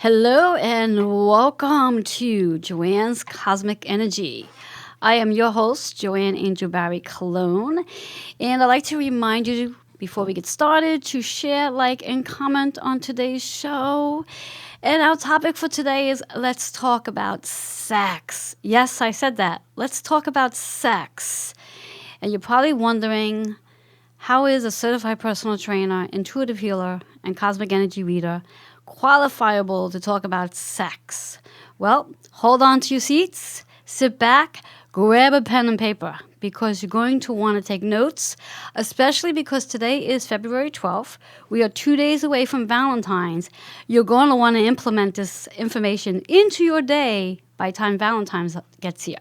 Hello and welcome to Joanne's Cosmic Energy. I am your host, Joanne Angel Barry Cologne, and I'd like to remind you before we get started to share, like, and comment on today's show. And our topic for today is let's talk about sex. Yes, I said that. Let's talk about sex. And you're probably wondering, how is a certified personal trainer, intuitive healer, and cosmic energy reader qualifiable to talk about sex? Well, hold on to your seats, sit back, grab a pen and paper, because you're going to want to take notes, especially because today is February 12th. We are 2 days away from Valentine's. You're going to want to implement this information into your day by the time Valentine's gets here.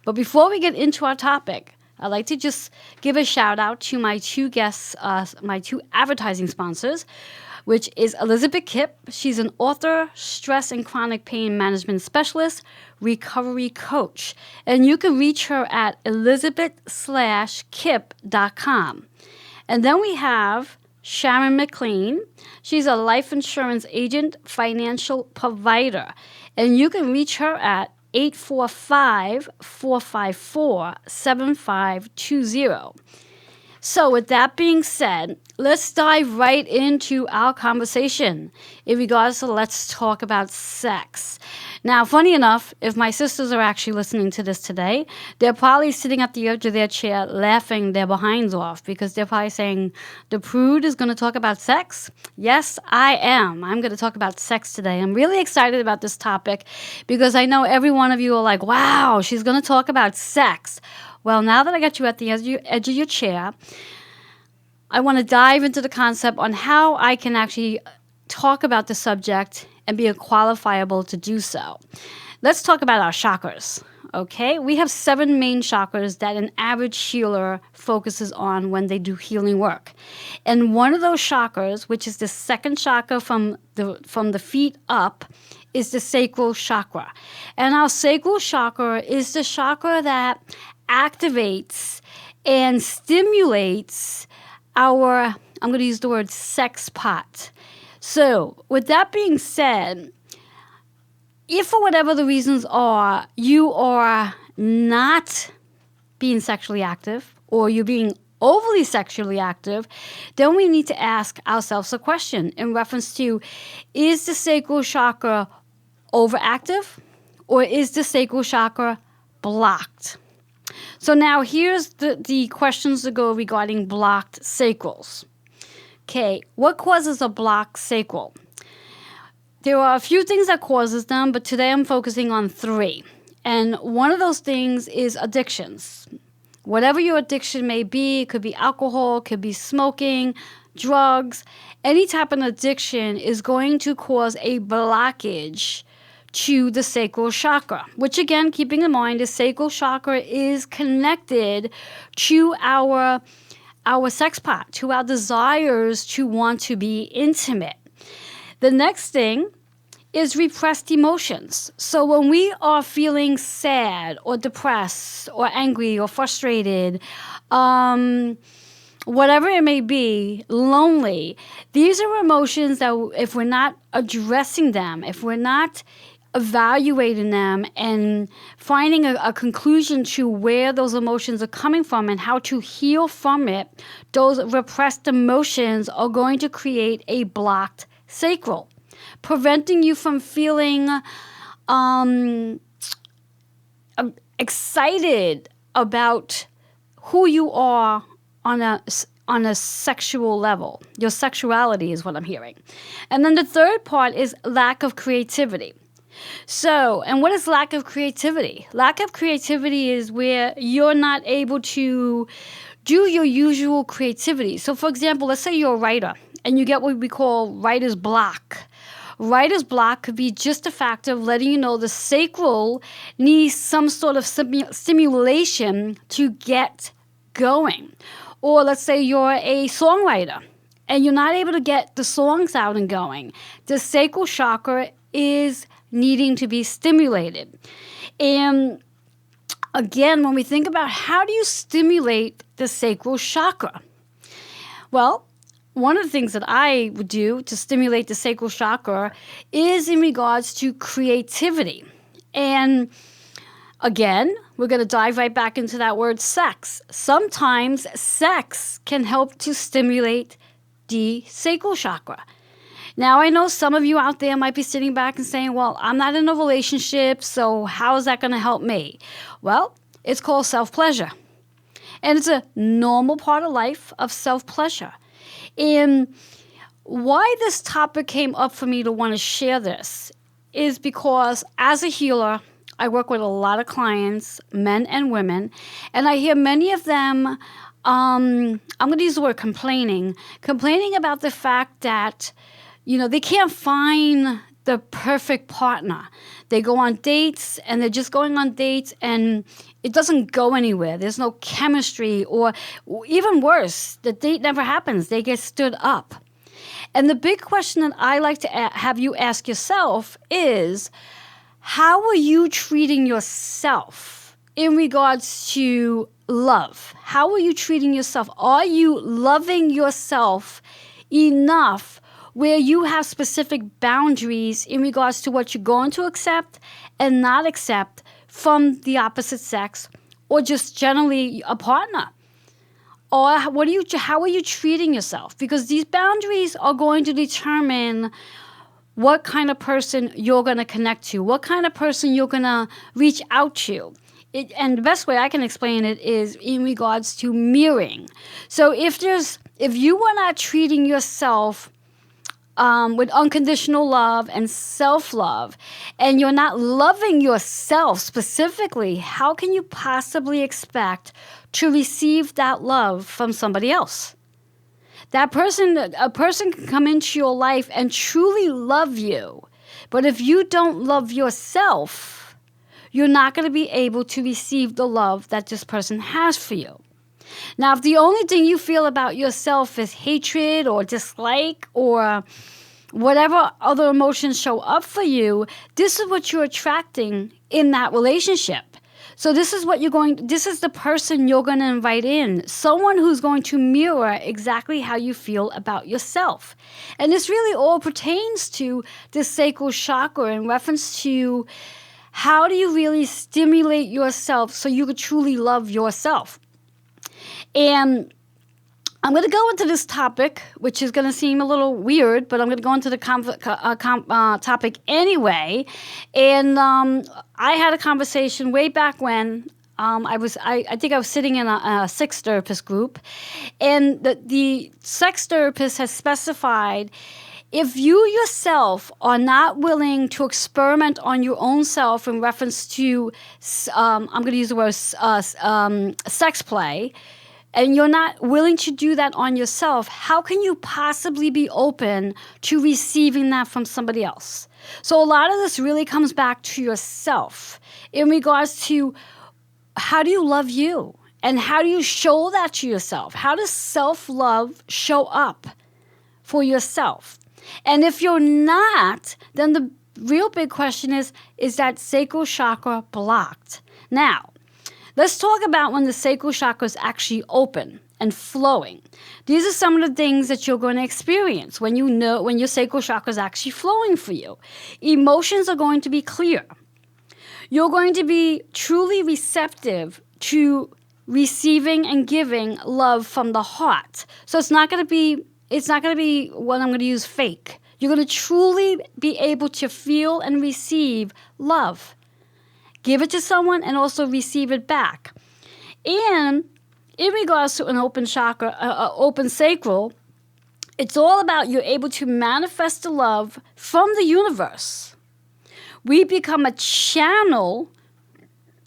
But before we get into our topic, I'd like to just give a shout out to my two guests, my two advertising sponsors, which is Elizabeth Kipp. She's an author, stress and chronic pain management specialist, recovery coach. And you can reach her at elizabeth/kipp.com. And then we have Sharon McLean. She's a life insurance agent, financial provider. And you can reach her at 845-454-7520. So with that being said, let's dive right into our conversation in regards to let's talk about sex. Now, funny enough, if my sisters are actually listening to this today, they're probably sitting at the edge of their chair laughing their behinds off because they're probably saying, the prude is going to talk about sex? Yes, I am. I'm going to talk about sex today. I'm really excited about this topic because I know every one of you are like, wow, she's going to talk about sex. Well, now that I got you at the edge of your chair, I want to dive into the concept on how I can actually talk about the subject and be qualifiable to do so. Let's talk about our chakras, okay? We have 7 main chakras that an average healer focuses on when they do healing work. And one of those chakras, which is the second chakra from the feet up, is the sacral chakra. And our sacral chakra is the chakra that activates and stimulates our, I'm going to use the word sex pot. So with that being said, if for whatever the reasons are, you are not being sexually active or you're being overly sexually active, then we need to ask ourselves a question in reference to, is the sacral chakra overactive or is the sacral chakra blocked? So now here's the questions to go regarding blocked sacrals. Okay, what causes a blocked sacral? There are a few things that causes them, but today I'm focusing on 3. And one of those things is addictions. Whatever your addiction may be, it could be alcohol, it could be smoking, drugs. Any type of addiction is going to cause a blockage to the sacral chakra, which again, keeping in mind, the sacral chakra is connected to our sex pot, to our desires to want to be intimate. The next thing is repressed emotions. So when we are feeling sad or depressed or angry or frustrated, whatever it may be, lonely, these are emotions that if we're not addressing them, if we're not evaluating them and finding a conclusion to where those emotions are coming from and how to heal from it, those repressed emotions are going to create a blocked sacral, preventing you from feeling excited about who you are on a sexual level. Your sexuality is what I'm hearing. And then the third part is lack of creativity. So, and what is lack of creativity? Lack of creativity is where you're not able to do your usual creativity. So, for example, let's say you're a writer and you get what we call writer's block. Writer's block could be just a fact of letting you know the sacral needs some sort of stimulation to get going. Or let's say you're a songwriter and you're not able to get the songs out and going. The sacral chakra is needing to be stimulated. And again, when we think about how do you stimulate the sacral chakra? Well, one of the things that I would do to stimulate the sacral chakra is in regards to creativity. And again, we're going to dive right back into that word sex. Sometimes sex can help to stimulate the sacral chakra. Now, I know some of you out there might be sitting back and saying, well, I'm not in a relationship, so how is that going to help me? Well, it's called self-pleasure. And it's a normal part of life of self-pleasure. And why this topic came up for me to want to share this is because as a healer, I work with a lot of clients, men and women, and I hear many of them, I'm going to use the word complaining about the fact that, they can't find the perfect partner. They go on dates and they're just going on dates and it doesn't go anywhere. There's no chemistry, or even worse, the date never happens. They get stood up. And the big question that I like to have you ask yourself is, how are you treating yourself in regards to love? How are you treating yourself? Are you loving yourself enough where you have specific boundaries in regards to what you're going to accept and not accept from the opposite sex, or just generally a partner? Or how are you treating yourself? Because these boundaries are going to determine what kind of person you're going to connect to, what kind of person you're going to reach out to. And the best way I can explain it is in regards to mirroring. So if you are not treating yourself with unconditional love and self-love, and you're not loving yourself specifically, how can you possibly expect to receive that love from somebody else? A person can come into your life and truly love you, but if you don't love yourself, you're not going to be able to receive the love that this person has for you. Now, if the only thing you feel about yourself is hatred or dislike or whatever other emotions show up for you, this is what you're attracting in that relationship. So this is the person you're going to invite in, someone who's going to mirror exactly how you feel about yourself. And this really all pertains to the sacral chakra in reference to how do you really stimulate yourself so you could truly love yourself. And I'm going to go into this topic, which is going to seem a little weird, but I'm going to go into the topic anyway. And I had a conversation way back when I think I was sitting in a sex therapist group, and the sex therapist has specified, if you yourself are not willing to experiment on your own self in reference to, I'm going to use the word sex play, and you're not willing to do that on yourself, how can you possibly be open to receiving that from somebody else? So a lot of this really comes back to yourself in regards to how do you love you? And how do you show that to yourself? How does self-love show up for yourself? And if you're not, then the real big question is that sacral chakra blocked? Now, let's talk about when the sacral chakra is actually open and flowing. These are some of the things that you're going to experience when your sacral chakra is actually flowing for you. Emotions are going to be clear. You're going to be truly receptive to receiving and giving love from the heart. So it's not going to be what I'm going to use, fake. You're going to truly be able to feel and receive love. Give it to someone and also receive it back. And in regards to an open chakra, open sacral, it's all about you're able to manifest the love from the universe. We become a channel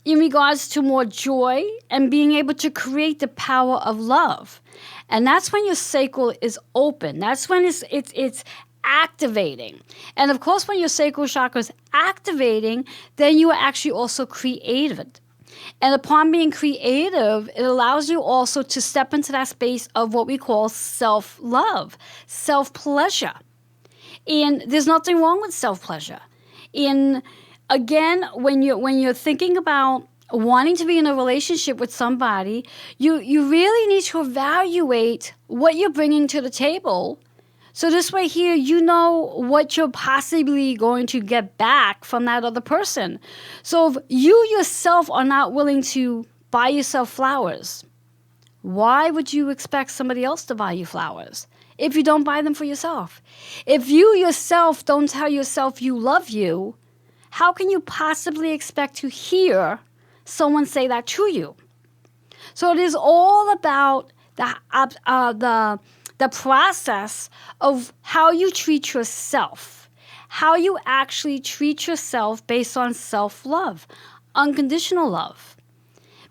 in regards to more joy and being able to create the power of love. And that's when your sacral is open. That's when it's activating. And of course, when your sacral chakra is activating, then you are actually also creative. And upon being creative, it allows you also to step into that space of what we call self-love, self-pleasure. And there's nothing wrong with self-pleasure. And again, when you're thinking about wanting to be in a relationship with somebody, you really need to evaluate what you're bringing to the table. So this way here, you know what you're possibly going to get back from that other person. So if you yourself are not willing to buy yourself flowers, why would you expect somebody else to buy you flowers if you don't buy them for yourself? If you yourself don't tell yourself you love you, how can you possibly expect to hear someone say that to you? So it is all about the process of how you treat yourself, how you actually treat yourself based on self-love, unconditional love.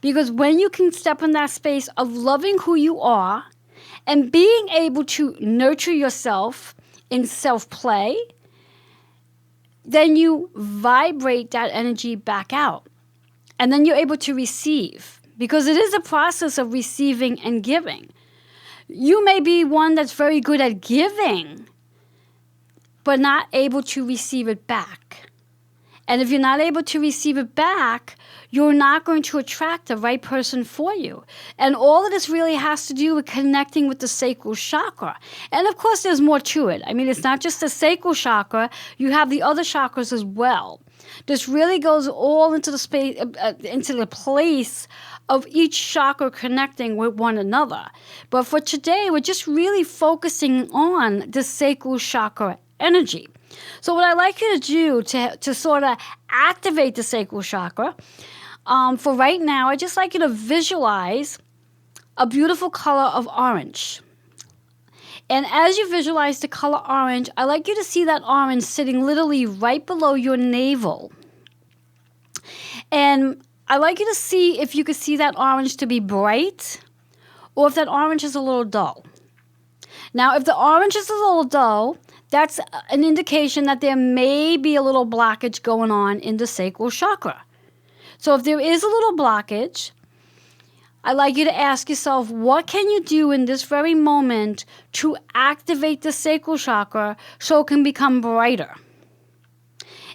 Because when you can step in that space of loving who you are and being able to nurture yourself in self-play, then you vibrate that energy back out. And then you're able to receive, because it is a process of receiving and giving. You may be one that's very good at giving, but not able to receive it back. And if you're not able to receive it back, you're not going to attract the right person for you. And all of this really has to do with connecting with the sacral chakra. And of course, there's more to it. I mean, it's not just the sacral chakra. You have the other chakras as well. This really goes all into the space, into the place of each chakra connecting with one another. But for today, we're just really focusing on the sacral chakra energy. So what I'd like you to do to sort of activate the sacral chakra, for right now, I'd just like you to visualize a beautiful color of orange. And as you visualize the color orange, I'd like you to see that orange sitting literally right below your navel. And I'd like you to see if you could see that orange to be bright or if that orange is a little dull. Now, if the orange is a little dull, that's an indication that there may be a little blockage going on in the sacral chakra. So if there is a little blockage, I'd like you to ask yourself, what can you do in this very moment to activate the sacral chakra so it can become brighter?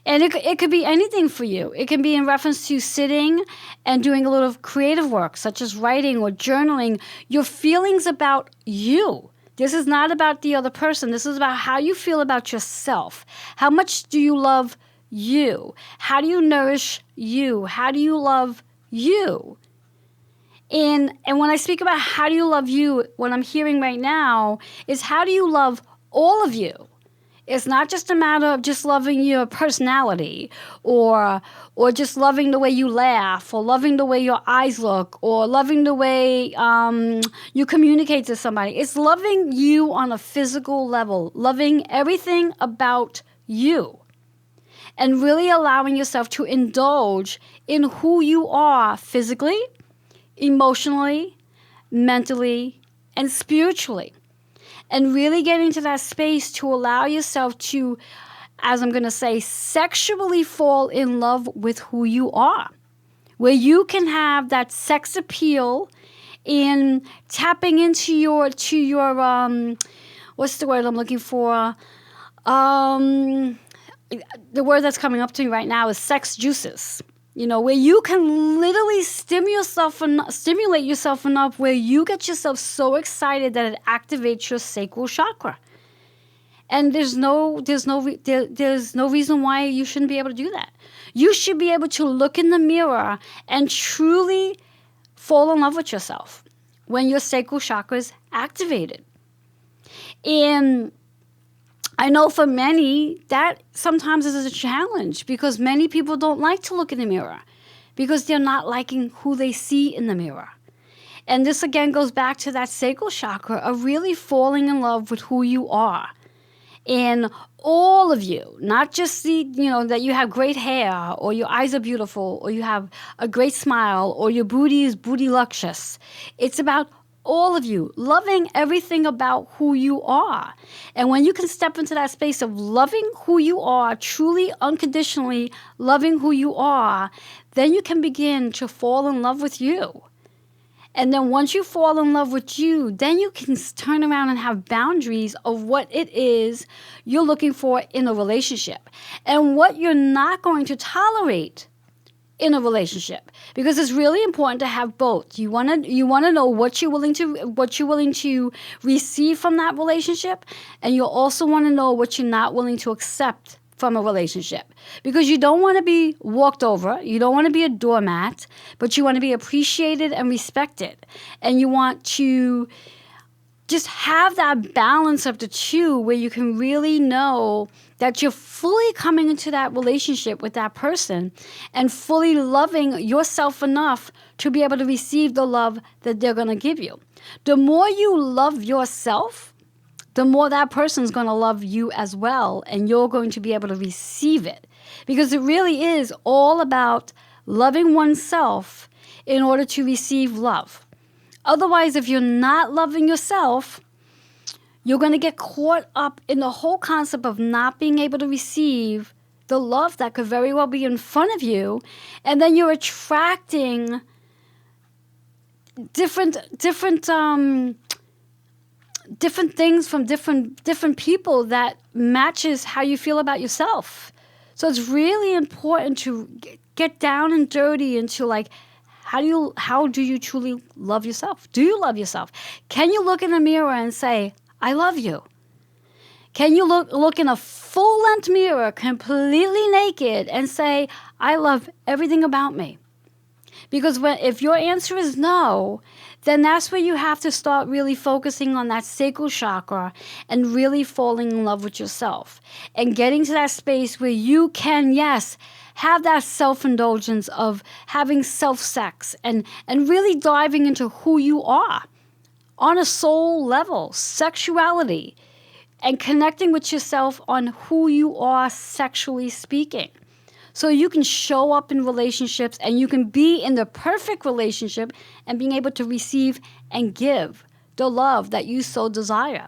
And it could be anything for you. It can be in reference to sitting and doing a little creative work, such as writing or journaling, your feelings about you. This is not about the other person. This is about how you feel about yourself. How much do you love you? How do you nourish you? How do you love you? And when I speak about how do you love you, what I'm hearing right now is how do you love all of you? It's not just a matter of just loving your personality or just loving the way you laugh or loving the way your eyes look or loving the way you communicate to somebody. It's loving you on a physical level, loving everything about you and really allowing yourself to indulge in who you are physically, emotionally, mentally, and spiritually. And really getting to that space to allow yourself to, as I'm going to say, sexually fall in love with who you are. Where you can have that sex appeal in tapping into your what's the word I'm looking for? The word that's coming up to me right now is sex juices. You know, where you can literally stimulate yourself enough where you get yourself so excited that it activates your sacral chakra. And there's no reason why you shouldn't be able to do that. You should be able to look in the mirror and truly fall in love with yourself when your sacral chakra is activated. And I know for many, that sometimes is a challenge because many people don't like to look in the mirror because they're not liking who they see in the mirror. And this again goes back to that sacral chakra of really falling in love with who you are. And all of you, not just that you have great hair or your eyes are beautiful or you have a great smile or your booty is bootylicious. It's about all of you, loving everything about who you are. And when you can step into that space of loving who you are, truly, unconditionally loving who you are, then you can begin to fall in love with you. And then once you fall in love with you, then you can turn around and have boundaries of what it is you're looking for in a relationship and what you're not going to tolerate in a relationship, because it's really important to have both. You want to know what you're willing to receive from that relationship, and you also want to know what you're not willing to accept from a relationship, because you don't want to be walked over, you don't want to be a doormat, but you want to be appreciated and respected, and you want to just have that balance of the two, where you can really know that you're fully coming into that relationship with that person and fully loving yourself enough to be able to receive the love that they're going to give you. The more you love yourself, the more that person's going to love you as well, and you're going to be able to receive it. Because it really is all about loving oneself in order to receive love. Otherwise, if you're not loving yourself, you're going to get caught up in the whole concept of not being able to receive the love that could very well be in front of you, and then you're attracting different things from different people that matches how you feel about yourself. So it's really important to get down and dirty into like, how do you truly love yourself? Do you love yourself? Can you look in the mirror and say, I love you? Can you look in a full-length mirror, completely naked, and say, I love everything about me? Because if your answer is no, then that's where you have to start really focusing on that sacral chakra and really falling in love with yourself and getting to that space where you can, yes, have that self-indulgence of having self-sex and really diving into who you are on a soul level, sexuality, and connecting with yourself on who you are sexually speaking. So you can show up in relationships and you can be in the perfect relationship and being able to receive and give the love that you so desire.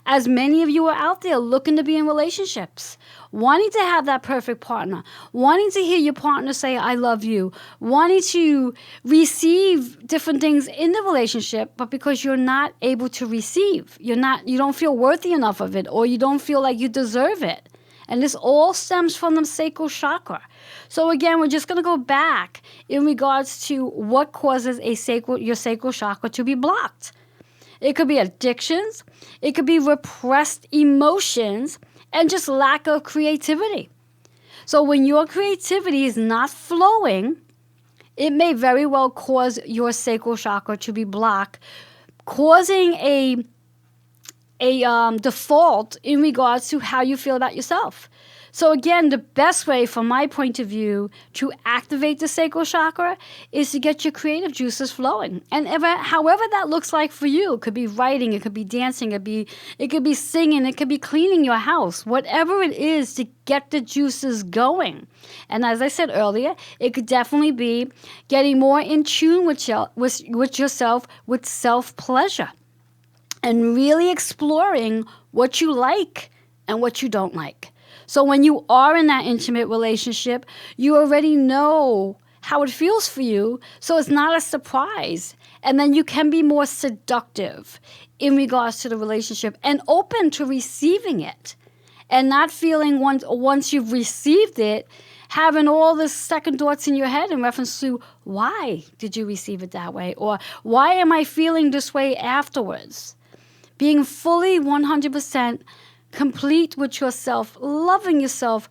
As many of you are out there looking to be in relationships, wanting to have that perfect partner, wanting to hear your partner say, I love you, wanting to receive different things in the relationship, but because you're not able to receive, you don't feel worthy enough of it, or you don't feel like you deserve it. And this all stems from the sacral chakra. So again, we're just going to go back in regards to what causes your sacral chakra to be blocked. It could be addictions, it could be repressed emotions, and just lack of creativity. So when your creativity is not flowing, it may very well cause your sacral chakra to be blocked, causing a default in regards to how you feel about yourself. So again, the best way, from my point of view, to activate the sacral chakra is to get your creative juices flowing. And however that looks like for you, it could be writing, it could be dancing, it could be singing, it could be cleaning your house, whatever it is to get the juices going. And as I said earlier, it could definitely be getting more in tune with yourself, with self-pleasure, and really exploring what you like and what you don't like. So when you are in that intimate relationship, you already know how it feels for you, so it's not a surprise. And then you can be more seductive in regards to the relationship and open to receiving it, and not feeling once you've received it, having all the second thoughts in your head in reference to, why did you receive it that way? Or why am I feeling this way afterwards? Being fully 100% complete with yourself, loving yourself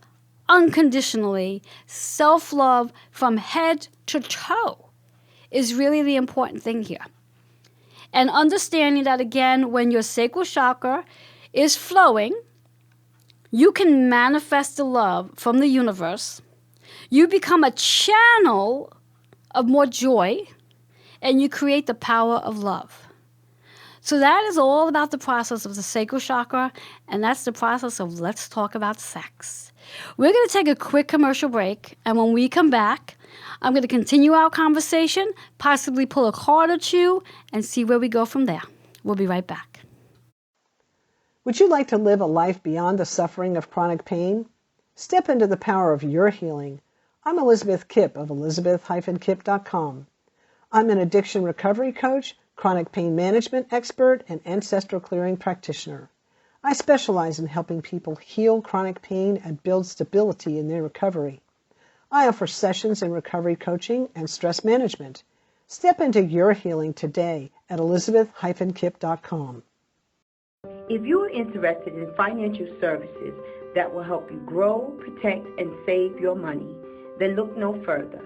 unconditionally, self-love from head to toe is really the important thing here. And understanding that, again, when your sacral chakra is flowing, you can manifest the love from the universe. You become a channel of more joy, and you create the power of love. So that is all about the process of the sacral chakra, and that's the process of let's talk about sex. We're going to take a quick commercial break, and when we come back, I'm going to continue our conversation, possibly pull a card or two, and see where we go from there. We'll be right back. Would you like to live a life beyond the suffering of chronic pain? Step into the power of your healing. I'm Elizabeth Kipp of elizabeth-kipp.com. I'm an addiction recovery coach, chronic pain management expert, and ancestral clearing practitioner. I specialize in helping people heal chronic pain and build stability in their recovery. I offer sessions in recovery coaching and stress management. Step into your healing today at elizabeth-kipp.com. If you are interested in financial services that will help you grow, protect, and save your money, then look no further.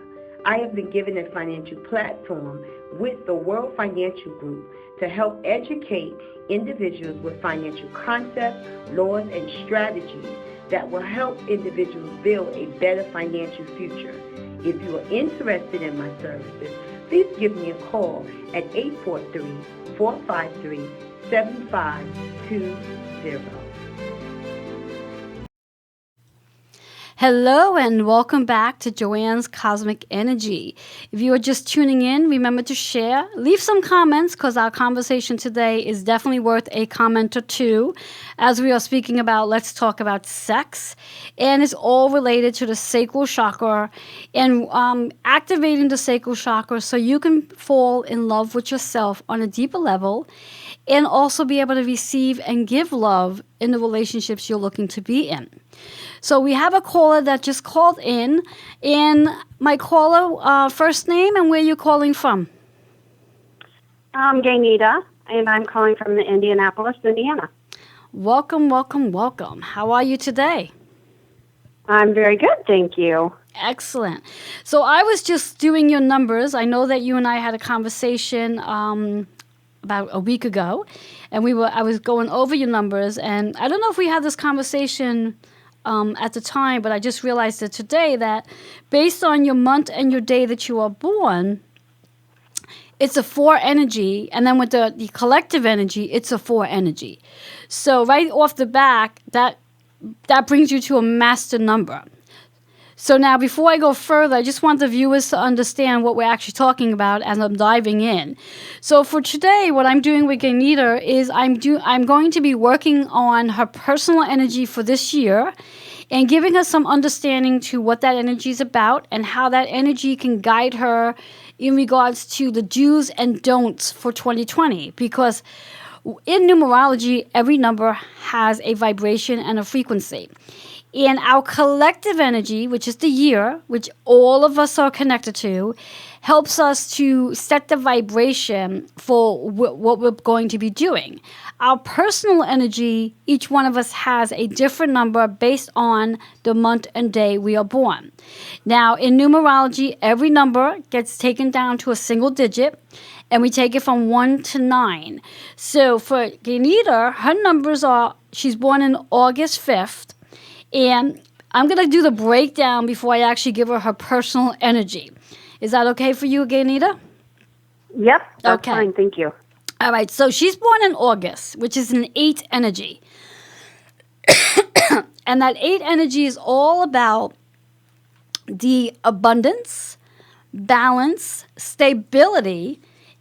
I have been given a financial platform with the World Financial Group to help educate individuals with financial concepts, laws, and strategies that will help individuals build a better financial future. If you are interested in my services, please give me a call at 843-453-7520. Hello and welcome back to Joanne's Cosmic Energy. If you are just tuning in, remember to share. Leave some comments because our conversation today is definitely worth a comment or two as we are speaking about, let's talk about sex. And it's all related to the sacral chakra and activating the sacral chakra so you can fall in love with yourself on a deeper level and also be able to receive and give love in the relationships you're looking to be in. So we have a caller that just called in, and my caller, first name and where you're calling from. I'm Janita, and I'm calling from Indianapolis, Indiana. Welcome, welcome, welcome. How are you today? I'm very good, thank you. Excellent. So I was just doing your numbers. I know that you and I had a conversation about a week ago, and I was going over your numbers, and I don't know if we had this conversation at the time, but I just realized that today that based on your month and your day that you are born, it's a 4 energy, and then with the collective energy, it's a 4 energy. So right off the back, that brings you to a master number. So now, before I go further, I just want the viewers to understand what we're actually talking about as I'm diving in. So for today, what I'm doing with Ganita is I'm going to be working on her personal energy for this year and giving her some understanding to what that energy is about and how that energy can guide her in regards to the do's and don'ts for 2020. Because in numerology, every number has a vibration and a frequency. And our collective energy, which is the year, which all of us are connected to, helps us to set the vibration for what we're going to be doing. Our personal energy, each one of us has a different number based on the month and day we are born. Now, in numerology, every number gets taken down to a single digit, and we take it from 1 to 9. So for Ganita, her numbers are, she's born on August 5th, and I'm going to do the breakdown before I actually give her personal energy. Is that okay for you, Ganita? Yep, that's Okay. fine, thank you. All right, so she's born in August, which is an 8 energy. And that 8 energy is all about the abundance, balance, stability,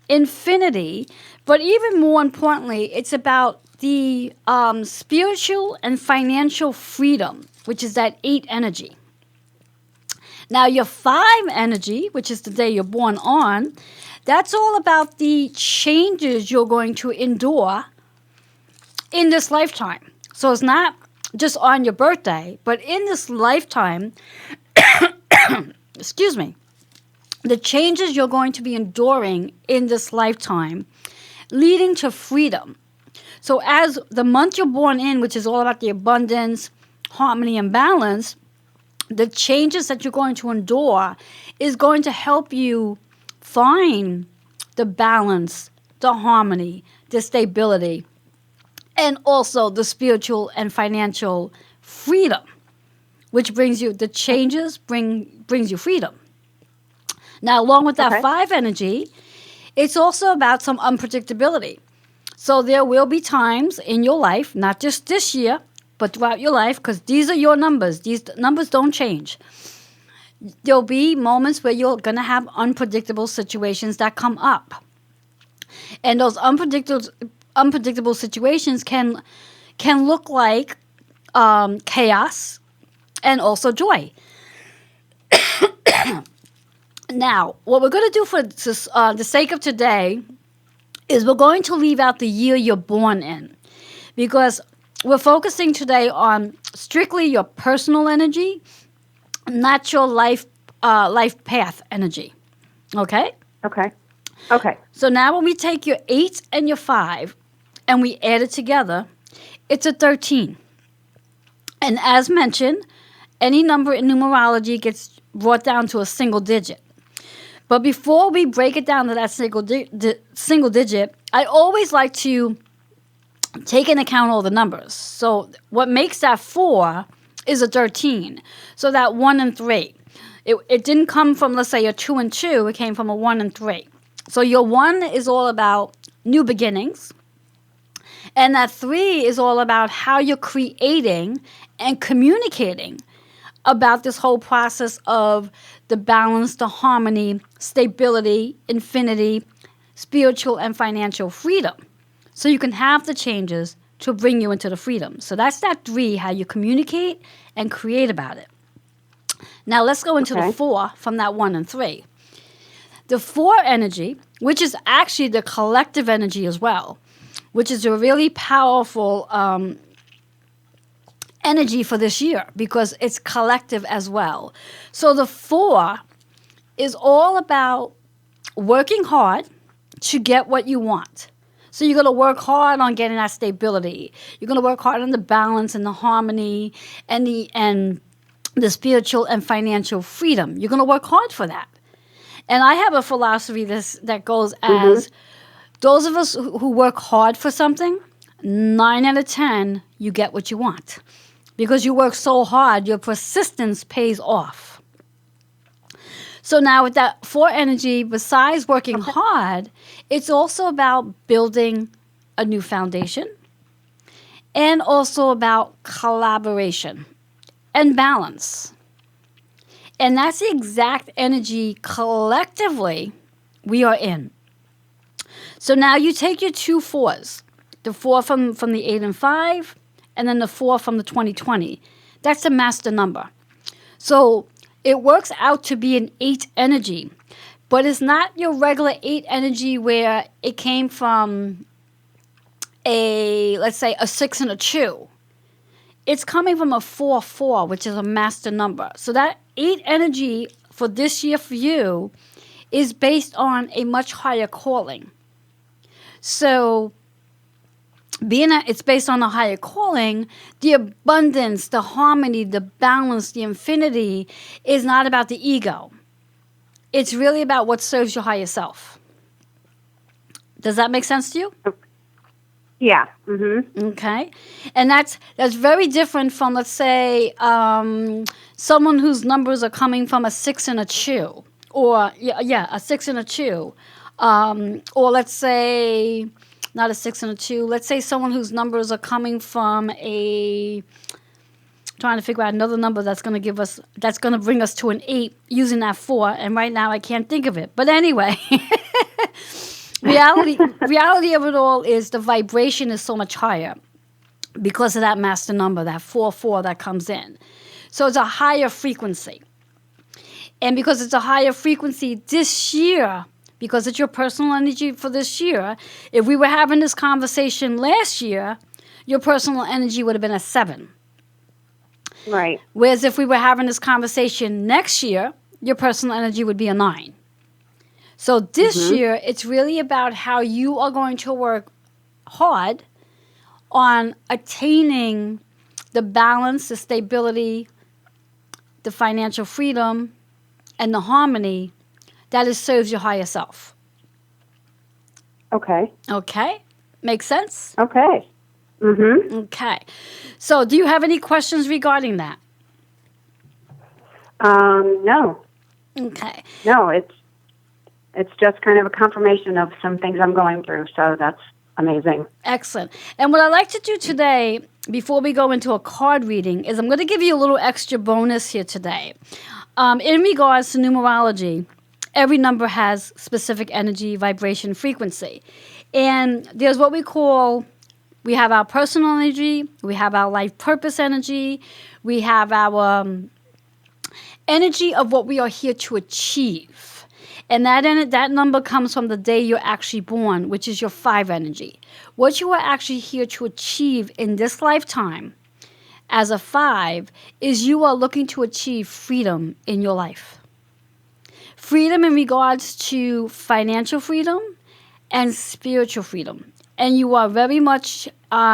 infinity, but even more importantly, it's about the spiritual and financial freedom, which is that 8 energy. Now, your 5 energy, which is the day you're born on, that's all about the changes you're going to endure in this lifetime. So it's not just on your birthday, but in this lifetime, excuse me, the changes you're going to be enduring in this lifetime, leading to freedom. So as the month you're born in, which is all about the abundance, harmony, and balance, the changes that you're going to endure is going to help you find the balance, the harmony, the stability, and also the spiritual and financial freedom, which brings you, the changes brings you freedom. Now, along with that 5 energy, it's also about some unpredictability. So there will be times in your life, not just this year, but throughout your life, because these are your numbers. These numbers don't change. There'll be moments where you're going to have unpredictable situations that come up. And those unpredictable situations can look like chaos and also joy. Now, what we're going to do for the sake of today is we're going to leave out the year you're born in, because we're focusing today on strictly your personal energy, not your life life path energy. Okay? Okay. Okay. So now when we take your 8 and your 5 and we add it together, it's a 13. And as mentioned, any number in numerology gets brought down to a single digit. But before we break it down to that single digit, I always like to take into account all the numbers. So what makes that 4 is a 13. So that 1 and 3. It didn't come from, let's say, a 2 and 2. It came from a 1 and 3. So your 1 is all about new beginnings. And that 3 is all about how you're creating and communicating about this whole process of the balance, the harmony, stability, infinity, spiritual and financial freedom. So you can have the changes to bring you into the freedom. So that's that 3, how you communicate and create about it. Now let's go into the 4 from that 1 and 3. The 4 energy, which is actually the collective energy as well, which is a really powerful energy for this year because it's collective as well. So the 4 is all about working hard to get what you want. So you're going to work hard on getting that stability. You're going to work hard on the balance and the harmony and the spiritual and financial freedom. You're going to work hard for that. And I have a philosophy that goes as those of us who work hard for something, 9 out of 10, you get what you want. Because you work so hard, your persistence pays off. So now with that 4 energy, besides working hard, it's also about building a new foundation and also about collaboration and balance. And that's the exact energy collectively we are in. So now you take your 2 4s, the 4 from the 8 and 5, and then the 4 from the 2020. That's the master number. So it works out to be an 8 energy, but it's not your regular 8 energy where it came from let's say, a 6 and a 2. It's coming from a 4-4, which is a master number. So that 8 energy for this year for you is based on a much higher calling. So being that it's based on a higher calling, the abundance, the harmony, the balance, the infinity is not about the ego. It's really about what serves your higher self. Does that make sense to you? Yeah. Mm-hmm. Okay. And that's very different from, let's say, someone whose numbers are coming from a 6 and a 2. Or, a 6 and a 2. Or let's say, not a 6 and a 2. Let's say someone whose numbers are coming from trying to figure out another number that's going to bring us to an 8 using that 4. And right now I can't think of it. But anyway, reality of it all is the vibration is so much higher because of that master number, that 4-4 that comes in. So it's a higher frequency. And because it's a higher frequency this year, because it's your personal energy for this year, if we were having this conversation last year, your personal energy would have been a 7. Right. Whereas if we were having this conversation next year, your personal energy would be a 9. So this year, it's really about how you are going to work hard on attaining the balance, the stability, the financial freedom, and the harmony that serves your higher self. Okay. Okay? Make sense? Okay. Mm-hmm. Okay. So do you have any questions regarding that? No. Okay. No, it's just kind of a confirmation of some things I'm going through, so that's amazing. Excellent. And what I'd like to do today, before we go into a card reading, is I'm going to give you a little extra bonus here today. In regards to numerology, every number has specific energy, vibration, frequency. And there's what we have our personal energy, we have our life purpose energy, we have our energy of what we are here to achieve. And that number comes from the day you're actually born, which is your 5 energy. What you are actually here to achieve in this lifetime as a 5 is you are looking to achieve freedom in your life. freedom in regards to financial freedom and spiritual freedom. And you are very much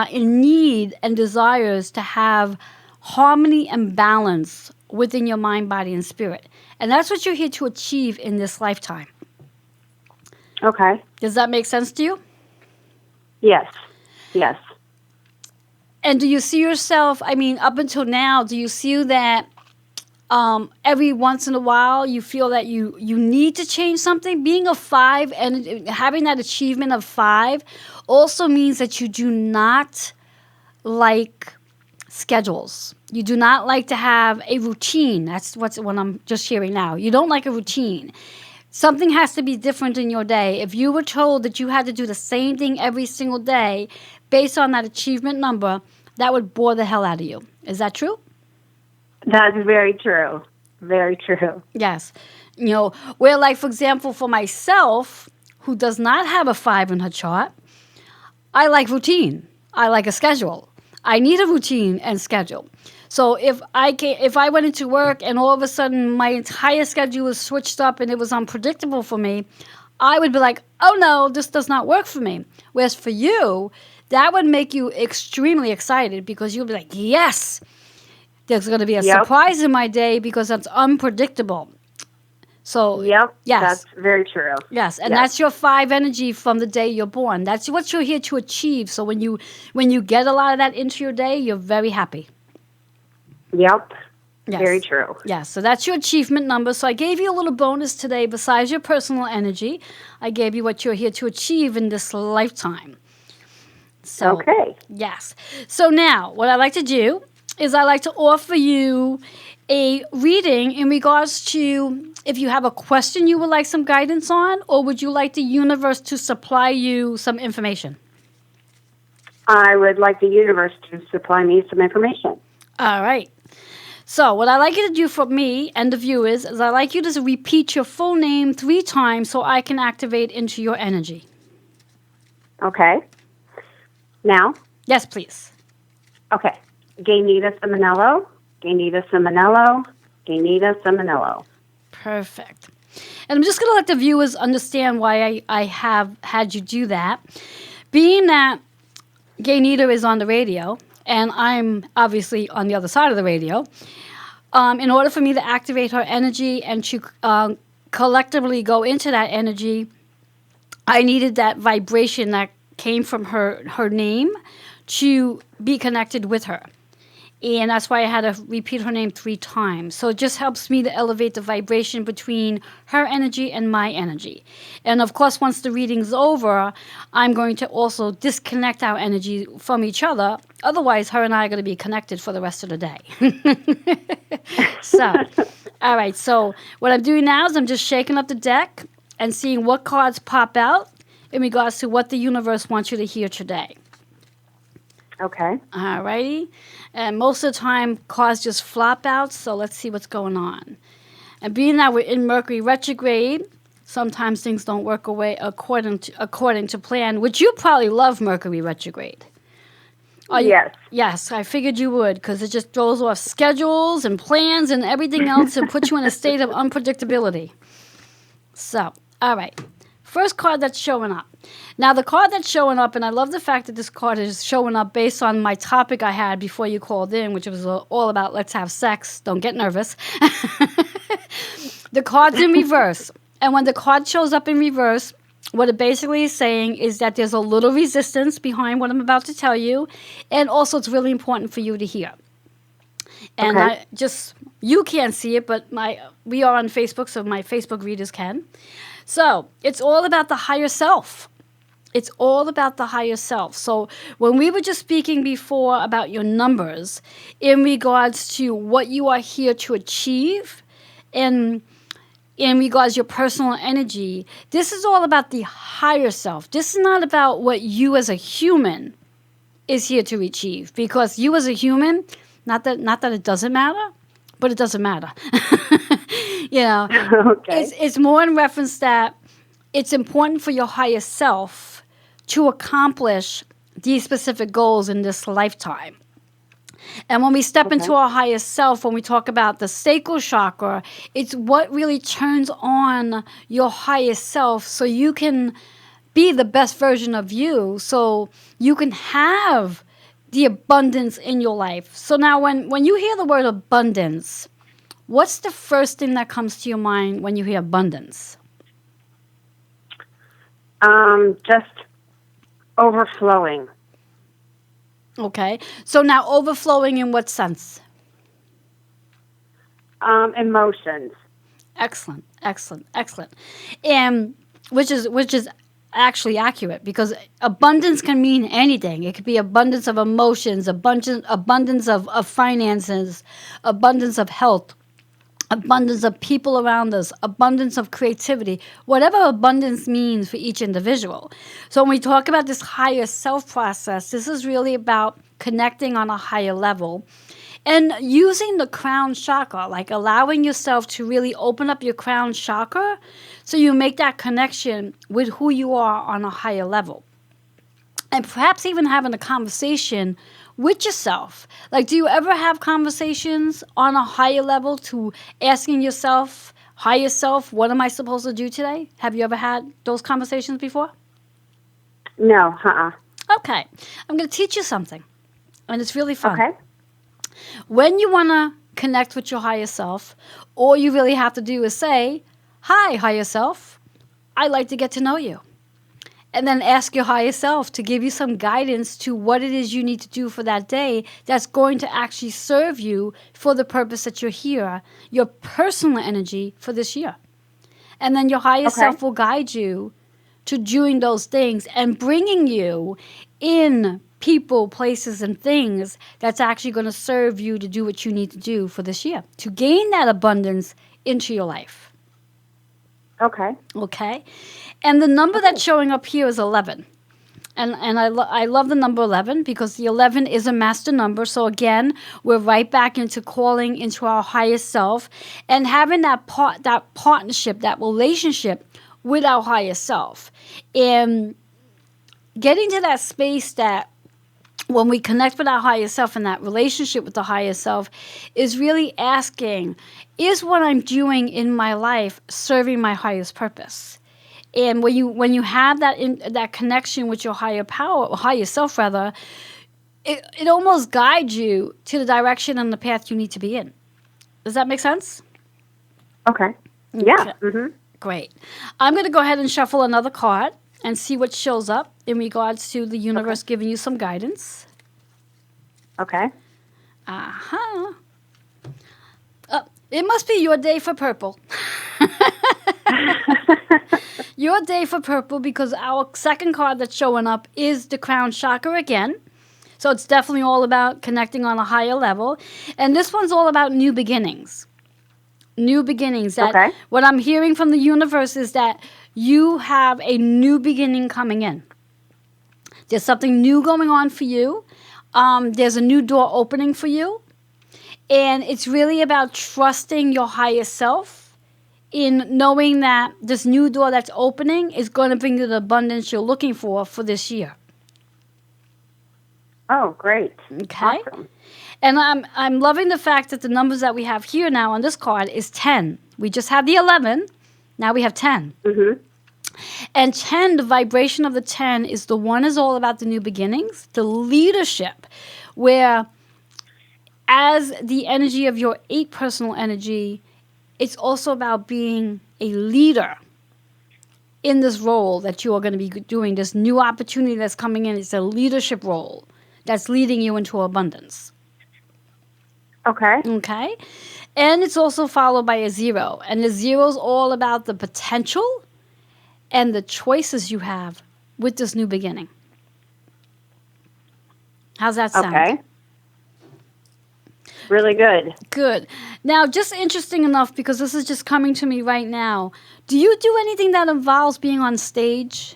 in need and desires to have harmony and balance within your mind, body, and spirit. And that's what you're here to achieve in this lifetime. Okay. Does that make sense to you? Yes. Yes. And do you see yourself, I mean, up until now, do you see that every once in a while you feel that you need to change something? Being a 5 and having that achievement of 5 also means that you do not like schedules. You do not like to have a routine. That's what I'm just hearing now. You don't like a routine. Something has to be different in your day. If you were told that you had to do the same thing every single day based on that achievement number, that would bore the hell out of you. Is that true? That's very true. Very true. Yes. You know, where like, for example, for myself, who does not have a 5 in her chart, I like routine. I like a schedule. I need a routine and schedule. So if I went into work and all of a sudden my entire schedule was switched up and it was unpredictable for me, I would be like, oh no, this does not work for me. Whereas for you, that would make you extremely excited because you'll be like, yes, there's going to be a surprise in my day because that's unpredictable. So, yes, that's very true. Yes, and that's your 5 energy from the day you're born. That's what you're here to achieve. So when you get a lot of that into your day, you're very happy. Yep. Yes. Very true. Yes, so that's your achievement number. So I gave you a little bonus today besides your personal energy. I gave you what you're here to achieve in this lifetime. So, okay. Yes. So now, what I like to do is I like to offer you a reading in regards to if you have a question you would like some guidance on, or would you like the universe to supply you some information? I would like the universe to supply me some information. All right. So what I like you to do for me and the viewers is I like you to repeat your full name 3 times so I can activate into your energy. Okay. Now? Yes, please. Okay. Gaynita Simonello, Gaynita Simonello, Gaynita Simonello. Perfect. And I'm just going to let the viewers understand why I have had you do that. Being that Gaynita is on the radio, and I'm obviously on the other side of the radio, in order for me to activate her energy and to collectively go into that energy, I needed that vibration that came from her name to be connected with her. And that's why I had to repeat her name 3 times. So it just helps me to elevate the vibration between her energy and my energy. And of course, once the reading's over, I'm going to also disconnect our energy from each other. Otherwise, her and I are going to be connected for the rest of the day. So, all right. So what I'm doing now is I'm just shaking up the deck and seeing what cards pop out in regards to what the universe wants you to hear today. Okay. All righty. And most of the time, cards just flop out, so let's see what's going on. And being that we're in Mercury retrograde, sometimes things don't work away according to plan, which you probably love Mercury retrograde. Yes. Yes, I figured you would, because it just throws off schedules and plans and everything else and puts you in a state of unpredictability. So, all right. First card that's showing up. Now, the card that's showing up, and I love the fact that this card is showing up based on my topic I had before you called in, which was all about let's have sex. Don't get nervous. The card's in reverse. And when the card shows up in reverse, what it basically is saying is that there's a little resistance behind what I'm about to tell you. And also, it's really important for you to hear. And okay. You can't see it, but we are on Facebook, so my Facebook readers can. So it's all about the higher self. It's all about the higher self. So when we were just speaking before about your numbers in regards to what you are here to achieve and in regards to your personal energy, this is all about the higher self. This is not about what you as a human is here to achieve, because you as a human, not that it doesn't matter, but it doesn't matter. You know, okay. It's more in reference that it's important for your higher self to accomplish these specific goals in this lifetime. And when we step Okay. into our highest self, when we talk about the sacral chakra, it's what really turns on your highest self so you can be the best version of you, so you can have the abundance in your life. So now when you hear the word abundance, what's the first thing that comes to your mind when you hear abundance? Just overflowing. Okay. So now overflowing in what sense? Emotions. Excellent, excellent, excellent. And which is actually accurate, because abundance can mean anything. It could be abundance of emotions, abundance of finances, abundance of health, abundance of people around us, abundance of creativity, whatever abundance means for each individual. So when we talk about this higher self process, this is really about connecting on a higher level and using the crown chakra, like allowing yourself to really open up your crown chakra so you make that connection with who you are on a higher level. And perhaps even having a conversation with yourself. Like, do you ever have conversations on a higher level to asking yourself, higher self, what am I supposed to do today? Have you ever had those conversations before? No. Okay. I'm going to teach you something, and it's really fun. Okay. When you want to connect with your higher self, all you really have to do is say, hi, higher self, I'd like to get to know you. And then ask your higher self to give you some guidance to what it is you need to do for that day that's going to actually serve you for the purpose that you're here, your personal energy for this year. And then your higher self will guide you to doing those things and bringing you in people, places, and things that's actually going to serve you to do what you need to do for this year, to gain that abundance into your life. Okay. Okay? And the number that's showing up here is 11. And I love the number 11 because the 11 is a master number. So again, we're right back into calling into our highest self and having that partnership, that relationship with our highest self. And getting to that space that when we connect with our higher self and that relationship with the higher self is really asking, is what I'm doing in my life serving my highest purpose? And when you have that connection with your higher power, or higher self rather, it almost guides you to the direction and the path you need to be in. Does that make sense? Okay. Yeah. Mm-hmm. Great. I'm going to go ahead and shuffle another card and see what shows up in regards to the universe giving you some guidance. Okay. Uh-huh. It must be your day for purple. Your day for purple, because our second card that's showing up is the crown chakra again. So it's definitely all about connecting on a higher level. And this one's all about new beginnings. New beginnings. That what I'm hearing from the universe is that you have a new beginning coming in. There's something new going on for you. There's a new door opening for you. And it's really about trusting your higher self in knowing that this new door that's opening is going to bring you the abundance you're looking for this year. Oh, great. Okay. Awesome. And I'm loving the fact that the numbers that we have here now on this card is 10. We just had the 11. Now we have 10. Mm-hmm. And 10, the vibration of the 10 is the one is all about the new beginnings, the leadership, where as the energy of your 8 personal energy, it's also about being a leader in this role that you are going to be doing, this new opportunity that's coming in. It's a leadership role that's leading you into abundance. Okay. Okay? And it's also followed by a 0. And the 0 is all about the potential and the choices you have with this new beginning. How's that sound? Okay. Really good. Good. Now, just interesting enough, because this is just coming to me right now, do you do anything that involves being on stage?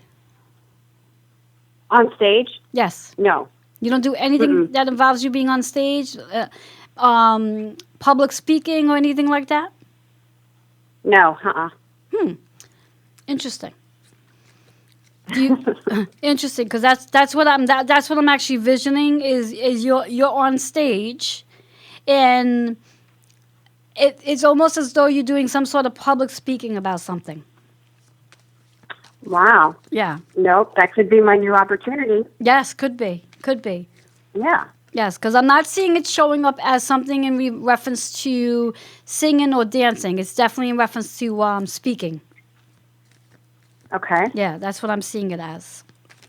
On stage? Yes. No. You don't do anything that involves you being on stage? Public speaking or anything like that? No. Interesting. Do you, interesting, because that's what that's what I'm actually visioning is you're on stage, and it's almost as though you're doing some sort of public speaking about something. Wow. Yeah. Nope, that could be my new opportunity. Yes, could be. Could be. Yeah. Yes, because I'm not seeing it showing up as something in reference to singing or dancing. It's definitely in reference to speaking. Okay. Yeah, that's what I'm seeing it as.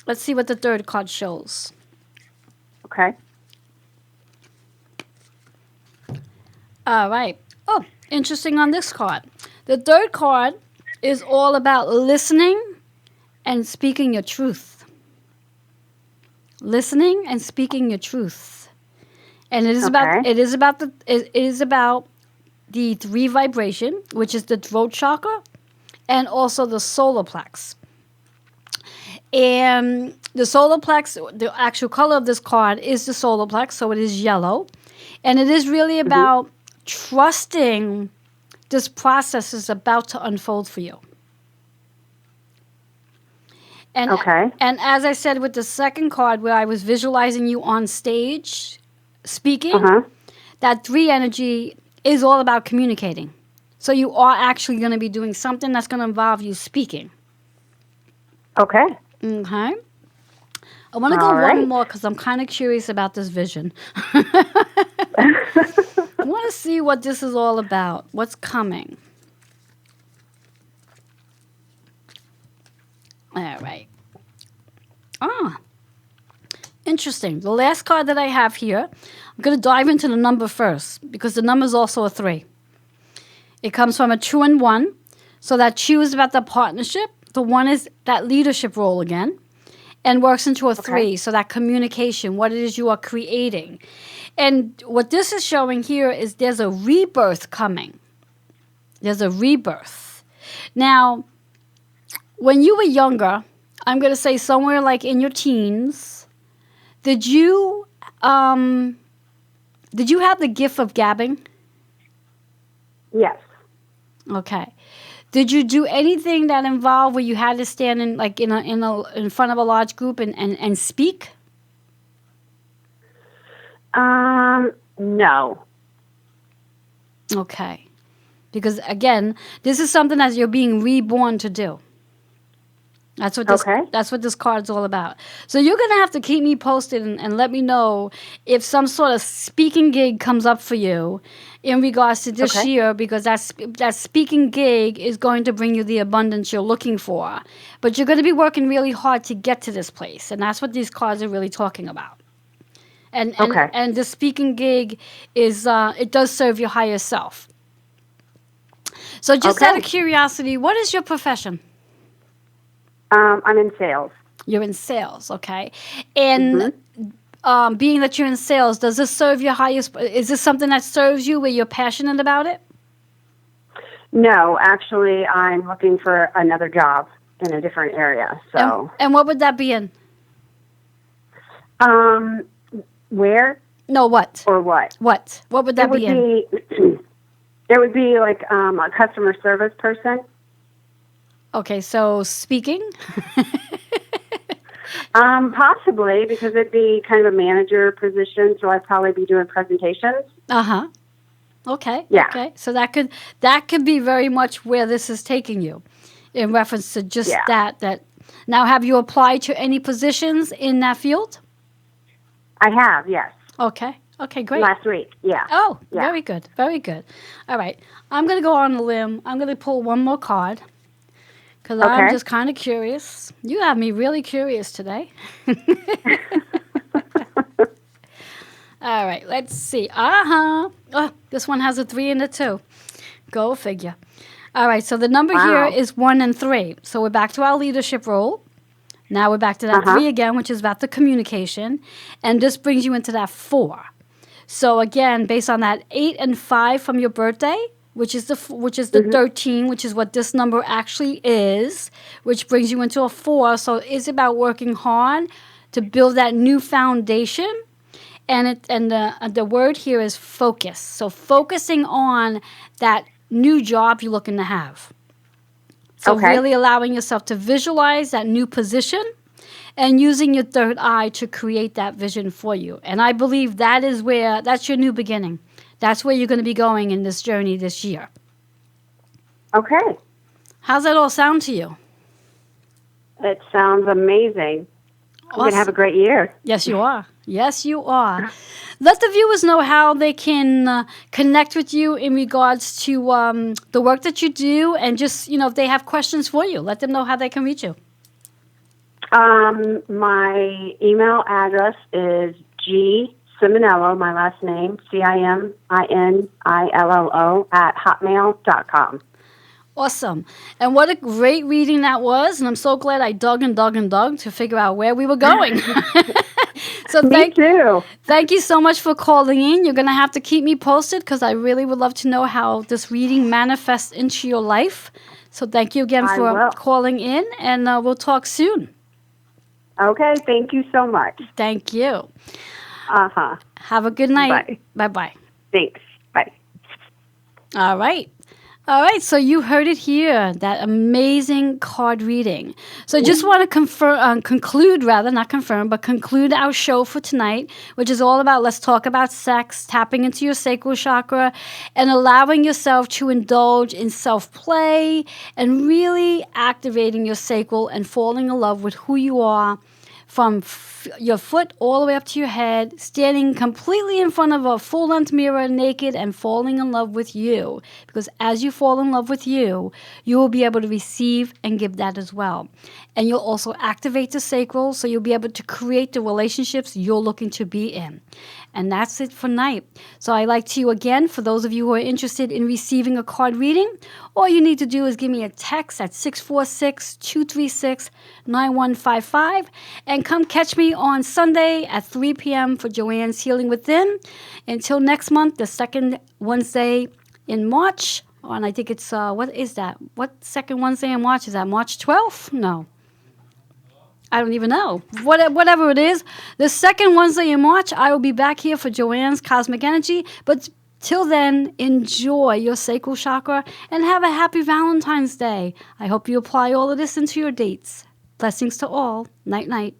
Let's see what the third card shows. Okay. All right. Oh, interesting on this card. The third card is all about listening and speaking your truth. Listening and speaking your truth. And it is about the 3 vibration, which is the throat chakra and also the solar plex. And the solar plex, the actual color of this card is the solar plex, so it is yellow. And it is really about trusting this process is about to unfold for you. And, and as I said with the second card, where I was visualizing you on stage speaking, that 3 energy is all about communicating. So you are actually going to be doing something that's going to involve you speaking. Okay. Okay. I want to go one more because I'm kind of curious about this vision. I want to see what this is all about. What's coming? All right. Ah, interesting. The last card that I have here, I'm going to dive into the number first because the number is also a 3. It comes from a 2 and 1. So that 2 is about the partnership. The 1 is that leadership role again. And works into a 3. So that communication, what it is you are creating. And what this is showing here is there's a rebirth coming. There's a rebirth. Now, when you were younger, I'm going to say somewhere like in your teens, did you have the gift of gabbing? Yes. Okay. Did you do anything that involved where you had to stand in front of a large group and speak? No. Okay. Because again, this is something that you're being reborn to do. That's what this card's all about. So you're going to have to keep me posted and let me know if some sort of speaking gig comes up for you in regards to this year, because that speaking gig is going to bring you the abundance you're looking for. But you're going to be working really hard to get to this place, and that's what these cards are really talking about. And the speaking gig is it does serve your higher self. So just out of curiosity, what is your profession? I'm in sales. You're in sales, okay. And being that you're in sales, does this serve your highest? Is this something that serves you where you're passionate about it? No, actually, I'm looking for another job in a different area. So. And what would that be in? Where? No, what? Or what? What? What would that be in? It would be like a customer service person. Okay, so speaking? Possibly, because it'd be kind of a manager position, so I'd probably be doing presentations. Uh-huh. Okay. Yeah. Okay. So that could be very much where this is taking you in reference to just that. Now, have you applied to any positions in that field? I have, yes. Okay. Okay, great. Last week, yeah. Oh, very good. Very good. All right. I'm going to go on a limb. I'm going to pull one more card. Because I'm just kind of curious. You have me really curious today. All right, let's see. Oh, this one has a 3 and a 2. Go figure. All right, so the number here is 1 and 3. So we're back to our leadership role. Now we're back to that 3 again, which is about the communication. And this brings you into that 4. So again, based on that 8 and 5 from your birthday, which is the 13, which is what this number actually is, which brings you into a 4. So it's about working hard to build that new foundation, and the word here is focus. So focusing on that new job you're looking to have. So Okay. really allowing yourself to visualize that new position and using your third eye to create that vision for you. And I believe that's your new beginning. That's where you're going to be going in this journey this year. Okay. How's that all sound to you? It sounds amazing. I'm going to have a great year. Yes, you are. Yes, you are. Let the viewers know how they can connect with you in regards to the work that you do, and just, if they have questions for you, let them know how they can reach you. My email address is gsimonello, my last name, CIMINILLO @hotmail.com. Awesome. And what a great reading that was. And I'm so glad I dug and dug and dug to figure out where we were going. So Me too. Thank you so much for calling in. You're going to have to keep me posted because I really would love to know how this reading manifests into your life. So thank you again for calling in, and we'll talk soon. Okay. Thank you so much. Thank you. Uh-huh. Have a good night. Bye. Bye-bye. Thanks. Bye. All right. So you heard it here, that amazing card reading. So I just want to conclude our show for tonight, which is all about, let's talk about sex, tapping into your sacral chakra, and allowing yourself to indulge in self-play and really activating your sacral and falling in love with who you are from your foot all the way up to your head, standing completely in front of a full-length mirror naked and falling in love with you. Because as you fall in love with you, you will be able to receive and give that as well. And you'll also activate the sacral, so you'll be able to create the relationships you're looking to be in. And that's it for tonight. So I'd like to, again, for those of you who are interested in receiving a card reading, all you need to do is give me a text at 646-236-9155 and come catch me on Sunday at 3 p.m. for Joanne's Healing Within. Until next month, the second Wednesday in March, and I think it's, what is that? What second Wednesday in March? Is that March 12th? No. I don't even know. Whatever it is, the second Wednesday in March, I will be back here for Joanne's Cosmic Energy. But till then, enjoy your sacral chakra and have a happy Valentine's Day. I hope you apply all of this into your dates. Blessings to all. Night, night.